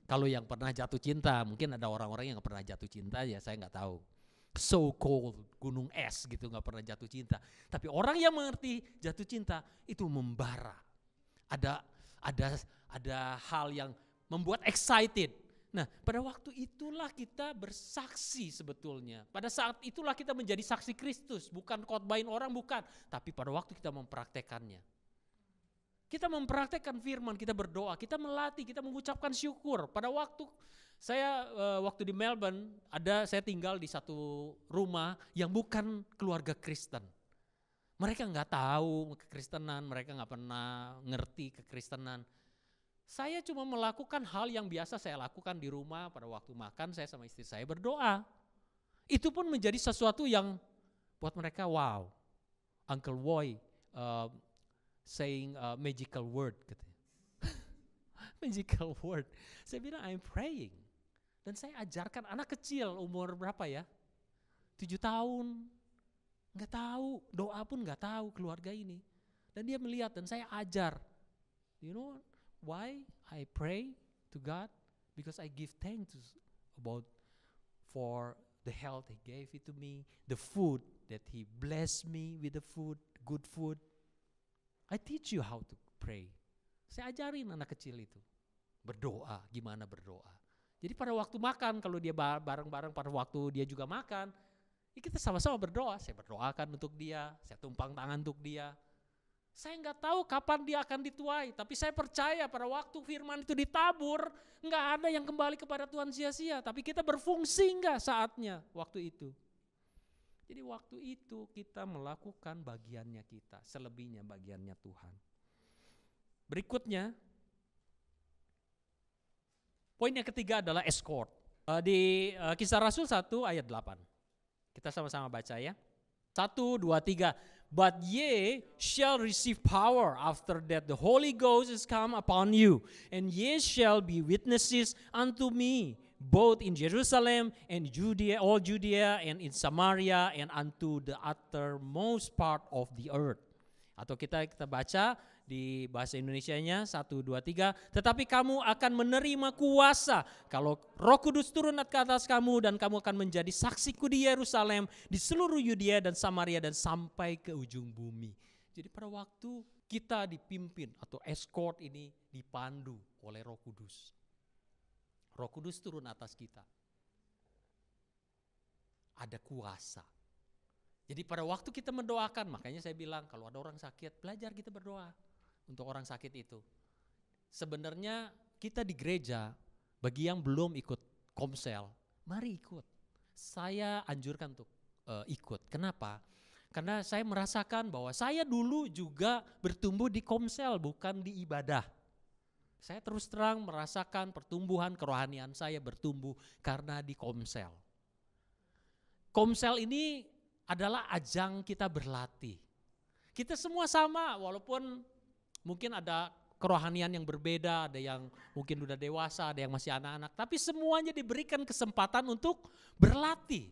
Kalau yang pernah jatuh cinta, mungkin ada orang-orang yang gak pernah jatuh cinta, ya saya gak tahu. So cold, gunung es gitu, gak pernah jatuh cinta. Tapi orang yang mengerti jatuh cinta itu membara. Ada hal yang membuat excited. Nah, pada waktu itulah kita bersaksi sebetulnya. Pada saat itulah kita menjadi saksi Kristus, bukan khotbahin orang, bukan. Tapi pada waktu kita mempraktekannya. Kita mempraktekkan firman, kita berdoa, kita melatih, kita mengucapkan syukur. Pada waktu saya waktu di Melbourne, saya tinggal di satu rumah yang bukan keluarga Kristen. Mereka nggak tahu kekristenan, mereka nggak pernah ngerti kekristenan. Saya cuma melakukan hal yang biasa saya lakukan di rumah. Pada waktu makan saya sama istri saya berdoa. Itu pun menjadi sesuatu yang buat mereka wow. Uncle Woy saying magical word katanya. Magical word. Saya bilang I'm praying. Dan saya ajarkan anak kecil umur berapa ya? 7 tahun. Nggak tahu, doa pun nggak tahu keluarga ini. Dan dia melihat dan saya ajar. You know why I pray to God? Because I give thanks for the health He gave it to me, the food that He blessed me with the food, good food. I teach you how to pray. Saya ajarin anak kecil itu berdoa, gimana berdoa. Jadi pada waktu makan, kalau dia bareng-bareng pada waktu dia juga makan, ya kita sama-sama berdoa. Saya berdoakan untuk dia, saya tumpang tangan untuk dia. Saya nggak tahu kapan dia akan dituai, tapi saya percaya pada waktu firman itu ditabur, nggak ada yang kembali kepada Tuhan sia-sia. Tapi kita berfungsi nggak saatnya waktu itu. Jadi waktu itu kita melakukan bagiannya kita, selebihnya bagiannya Tuhan. Berikutnya, poin yang ketiga adalah escort. Di Kisah Rasul 1 ayat 8. Kita sama-sama baca ya. 1, 2, 3. But ye shall receive power after that the Holy Ghost is come upon you, and ye shall be witnesses unto me, both in Jerusalem and Judea, all Judea, and in Samaria, and unto the uttermost part of the earth. Atau kita baca di bahasa Indonesianya 1, 2, 3. Tetapi kamu akan menerima kuasa kalau Roh Kudus turun ke atas kamu, dan kamu akan menjadi saksiku di Yerusalem, di seluruh Yudea dan Samaria, dan sampai ke ujung bumi. Jadi pada waktu kita dipimpin atau escort ini dipandu oleh Roh Kudus. Roh Kudus turun atas kita. Ada kuasa. Jadi pada waktu kita mendoakan, makanya saya bilang kalau ada orang sakit, belajar kita berdoa untuk orang sakit itu. Sebenarnya kita di gereja, bagi yang belum ikut komsel, mari ikut. Saya anjurkan untuk ikut. Kenapa? Karena saya merasakan bahwa saya dulu juga bertumbuh di komsel, bukan di ibadah. Saya terus terang merasakan pertumbuhan kerohanian saya bertumbuh karena di komsel. Komsel ini adalah ajang kita berlatih. Kita semua sama, walaupun mungkin ada kerohanian yang berbeda, ada yang mungkin udah dewasa, ada yang masih anak-anak, tapi semuanya diberikan kesempatan untuk berlatih.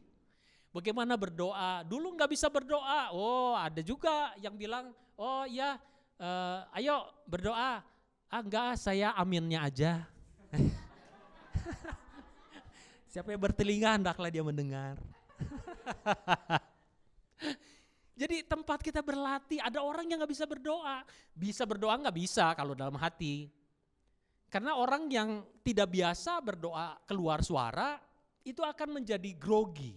Bagaimana berdoa? Dulu nggak bisa berdoa. Oh, ada juga yang bilang, oh ya, ayo berdoa. Enggak, saya aminnya aja. Siapa yang bertelinga hendaklah dia mendengar. Jadi tempat kita berlatih, ada orang yang gak bisa berdoa. Bisa berdoa gak bisa kalau dalam hati. Karena orang yang tidak biasa berdoa keluar suara, itu akan menjadi grogi.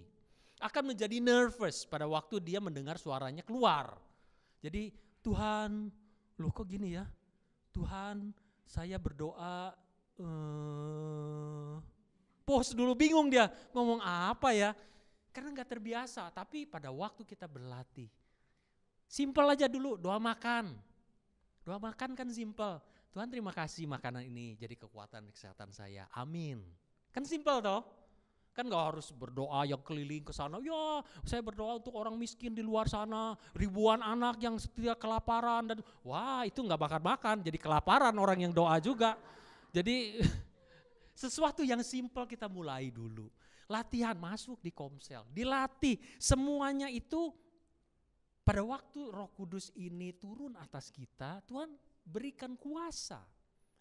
Akan menjadi nervous pada waktu dia mendengar suaranya keluar. Jadi Tuhan, loh kok gini ya? Tuhan, saya berdoa, pause dulu, bingung dia ngomong apa ya. Karena gak terbiasa, tapi pada waktu kita berlatih. Simpel aja dulu, doa makan. Doa makan kan simpel. Tuhan terima kasih makanan ini jadi kekuatan kesehatan saya, amin. Kan simpel toh? Kan gak harus berdoa yang keliling ke sana. Ya saya berdoa untuk orang miskin di luar sana. Ribuan anak yang setia kelaparan. Dan wah itu gak makan-makan, jadi kelaparan orang yang doa juga. Jadi sesuatu yang simpel kita mulai dulu. Latihan masuk di komsel, dilatih semuanya itu pada waktu Roh Kudus ini turun atas kita, Tuhan berikan kuasa.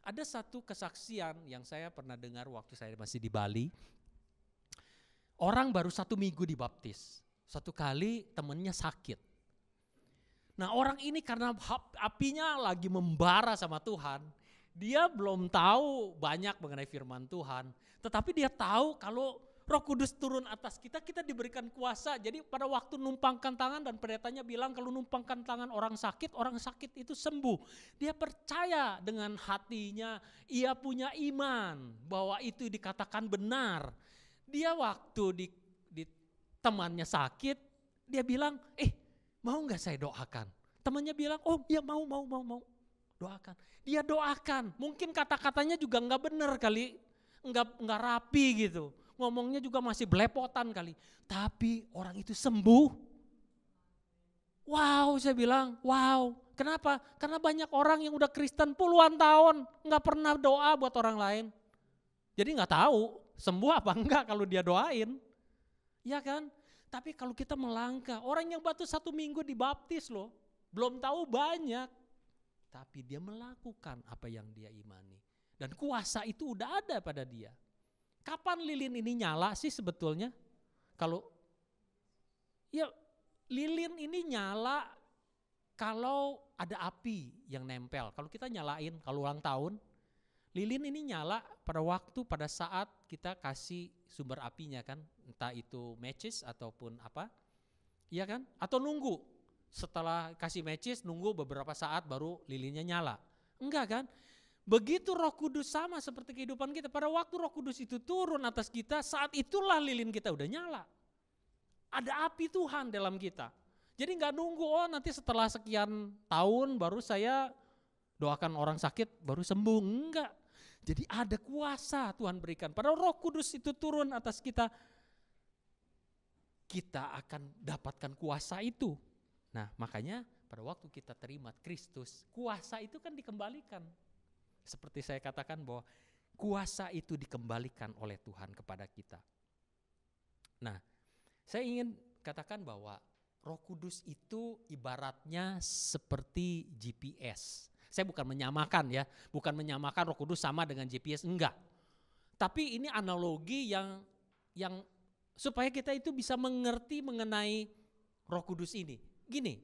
Ada satu kesaksian yang saya pernah dengar waktu saya masih di Bali. Orang baru 1 minggu dibaptis. Satu kali temennya sakit. Nah orang ini karena apinya lagi membara sama Tuhan, dia belum tahu banyak mengenai firman Tuhan. Tetapi dia tahu kalau Roh Kudus turun atas kita, kita diberikan kuasa. Jadi pada waktu numpangkan tangan dan pendetanya bilang kalau numpangkan tangan orang sakit itu sembuh. Dia percaya dengan hatinya, ia punya iman bahwa itu dikatakan benar. Dia waktu di temannya sakit, dia bilang, mau gak saya doakan? Temannya bilang, oh iya mau, doakan. Dia doakan, mungkin kata-katanya juga gak benar kali, gak rapi gitu. Ngomongnya juga masih belepotan kali. Tapi orang itu sembuh. Wow, saya bilang, wow. Kenapa? Karena banyak orang yang udah Kristen puluhan tahun, gak pernah doa buat orang lain. Jadi gak tahu sembuh apa enggak kalau dia doain. Ya kan? Tapi kalau kita melangkah, orang yang baru 1 minggu dibaptis loh, belum tahu banyak. Tapi dia melakukan apa yang dia imani. Dan kuasa itu udah ada pada dia. Kapan lilin ini nyala sih sebetulnya? Kalau ya lilin ini nyala kalau ada api yang nempel. Kalau kita nyalain, kalau ulang tahun, lilin ini nyala pada saat kita kasih sumber apinya kan, entah itu matches ataupun apa, iya kan? Atau nunggu, setelah kasih matches nunggu beberapa saat baru lilinnya nyala. Enggak kan? Begitu Roh Kudus sama seperti kehidupan kita, pada waktu Roh Kudus itu turun atas kita, saat itulah lilin kita udah nyala. Ada api Tuhan dalam kita. Jadi gak nunggu, nanti setelah sekian tahun baru saya doakan orang sakit baru sembuh, enggak. Jadi ada kuasa Tuhan berikan. Pada Roh Kudus itu turun atas kita, kita akan dapatkan kuasa itu. Nah makanya pada waktu kita terima Kristus, kuasa itu kan dikembalikan. Seperti saya katakan bahwa kuasa itu dikembalikan oleh Tuhan kepada kita. Nah saya ingin katakan bahwa Roh Kudus itu ibaratnya seperti GPS. Saya bukan menyamakan ya, bukan menyamakan Roh Kudus sama dengan GPS, enggak. Tapi ini analogi yang supaya kita itu bisa mengerti mengenai Roh Kudus ini. Gini,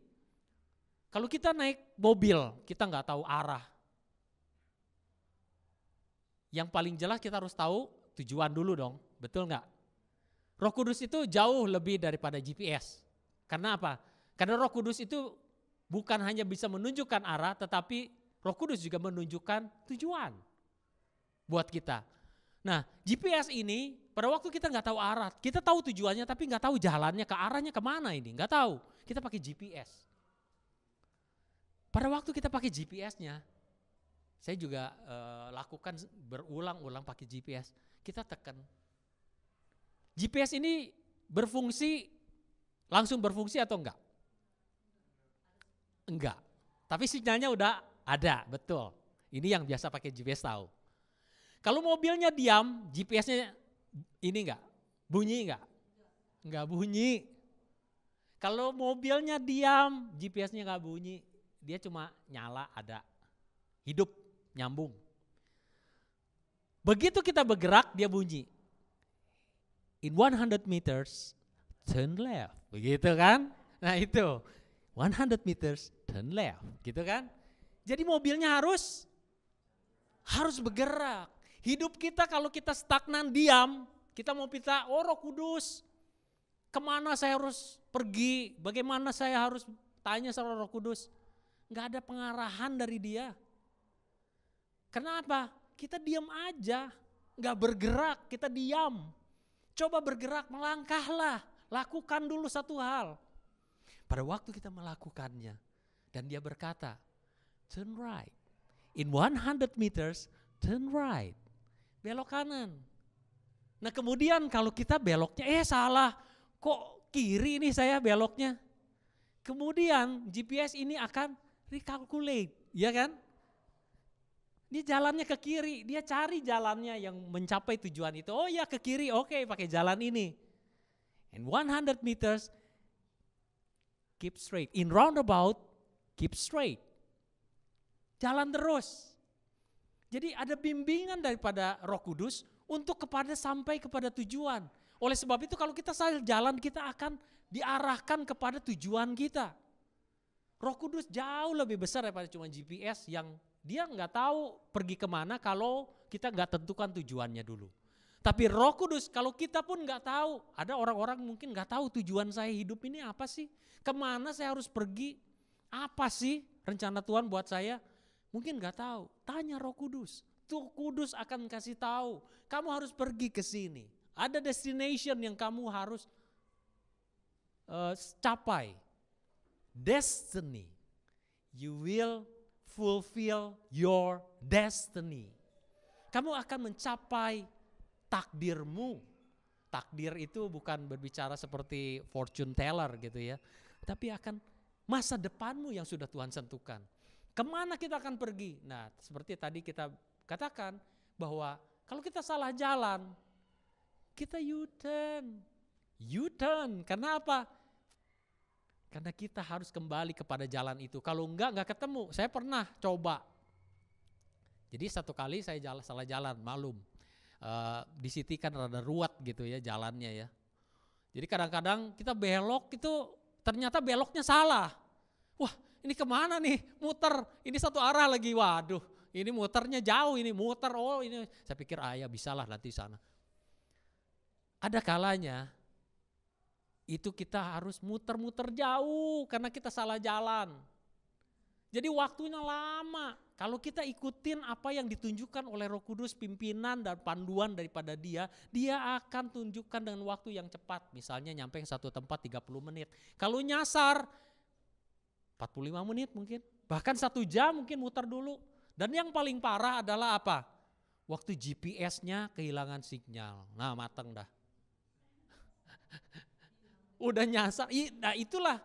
kalau kita naik mobil, kita nggak tahu arah. Yang paling jelas kita harus tahu tujuan dulu dong, betul nggak? Roh Kudus itu jauh lebih daripada GPS. Karena apa? Karena Roh Kudus itu bukan hanya bisa menunjukkan arah, tetapi Roh Kudus juga menunjukkan tujuan buat kita. Nah GPS ini pada waktu kita nggak tahu arah, kita tahu tujuannya tapi nggak tahu jalannya ke arahnya kemana ini, nggak tahu. Kita pakai GPS. Pada waktu kita pakai GPS-nya, saya juga lakukan berulang-ulang pakai GPS. Kita tekan. GPS ini langsung berfungsi atau enggak? Enggak. Tapi sinyalnya udah ada, betul. Ini yang biasa pakai GPS tahu. Kalau mobilnya diam, GPS-nya ini enggak? Bunyi enggak? Enggak bunyi. Kalau mobilnya diam, GPS-nya enggak bunyi. Dia cuma nyala, ada. Hidup, nyambung. Begitu kita bergerak, dia bunyi. In 100 meters, turn left. Begitu kan? Nah itu, 100 meters, turn left. Gitu kan? Jadi mobilnya harus bergerak. Hidup kita kalau kita stagnan diam, kita mau minta, Roh Kudus, kemana saya harus pergi, bagaimana saya harus tanya sama Roh Kudus. Gak ada pengarahan dari dia. Kenapa? Kita diam aja, gak bergerak, kita diam. Coba bergerak, melangkahlah, lakukan dulu satu hal. Pada waktu kita melakukannya, dan dia berkata, turn right. In 100 meters, turn right. Belok kanan. Nah kemudian kalau kita beloknya, salah. Kok kiri ini saya beloknya? Kemudian GPS ini akan recalculate, ya kan? Dia jalannya ke kiri, dia cari jalannya yang mencapai tujuan itu. Oh ya ke kiri, oke pakai jalan ini. In 100 meters, keep straight. In roundabout, keep straight. Jalan terus. Jadi ada bimbingan daripada Roh Kudus untuk sampai kepada tujuan. Oleh sebab itu kalau kita salah jalan, kita akan diarahkan kepada tujuan kita. Roh Kudus jauh lebih besar daripada cuma GPS yang dia nggak tahu pergi kemana kalau kita nggak tentukan tujuannya dulu. Tapi Roh Kudus kalau kita pun nggak tahu, ada orang-orang mungkin nggak tahu tujuan saya hidup ini apa sih, kemana saya harus pergi, apa sih rencana Tuhan buat saya, mungkin nggak tahu. Tanya Roh Kudus, Roh Kudus akan kasih tahu. Kamu harus pergi ke sini. Ada destination yang kamu harus capai. Destiny. You will fulfill your destiny. Kamu akan mencapai takdirmu. Takdir itu bukan berbicara seperti fortune teller gitu ya. Tapi akan masa depanmu yang sudah Tuhan sentuhkan. Kemana kita akan pergi? Nah seperti tadi kita katakan bahwa kalau kita salah jalan, kita U-turn. U-turn, karena apa? Karena kita harus kembali kepada jalan itu. Kalau enggak ketemu. Saya pernah coba. Jadi satu kali saya salah jalan, malum. Di City kan rada ruwet gitu ya jalannya ya. Jadi kadang-kadang kita belok itu ternyata beloknya salah. Wah ini kemana nih? Muter. Ini satu arah lagi. Waduh ini muternya jauh ini. Muter oh ini. Saya pikir ya bisalah nanti sana. Ada kalanya itu kita harus muter-muter jauh karena kita salah jalan. Jadi waktunya lama. Kalau kita ikutin apa yang ditunjukkan oleh Roh Kudus, pimpinan dan panduan daripada dia akan tunjukkan dengan waktu yang cepat. Misalnya nyampe satu tempat 30 menit. Kalau nyasar 45 menit mungkin. Bahkan 1 jam mungkin muter dulu. Dan yang paling parah adalah apa? Waktu GPS-nya kehilangan sinyal. Nah mateng dah. Udah nyasar, nah itulah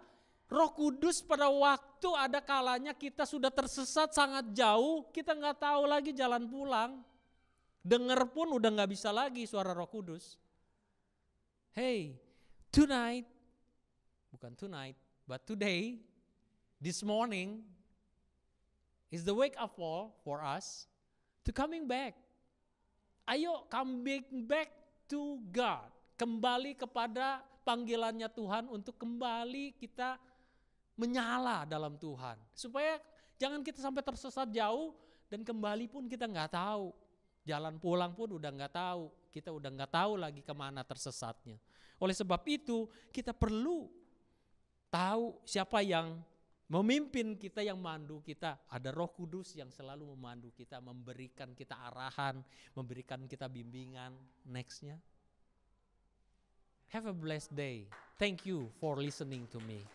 Roh Kudus pada waktu ada kalanya kita sudah tersesat sangat jauh, kita nggak tahu lagi jalan pulang, dengar pun udah nggak bisa lagi suara Roh Kudus. Hey, tonight, bukan tonight, but today, this morning, is the wake up call for us to coming back. Ayo coming back to God, kembali kepada panggilannya Tuhan untuk kembali kita menyala dalam Tuhan. Supaya jangan kita sampai tersesat jauh dan kembali pun kita nggak tahu. Jalan pulang pun udah nggak tahu. Kita udah nggak tahu lagi kemana tersesatnya. Oleh sebab itu kita perlu tahu siapa yang memimpin kita, yang memandu kita. Ada Roh Kudus yang selalu memandu kita, memberikan kita arahan, memberikan kita bimbingan. Nextnya. Have a blessed day. Thank you for listening to me.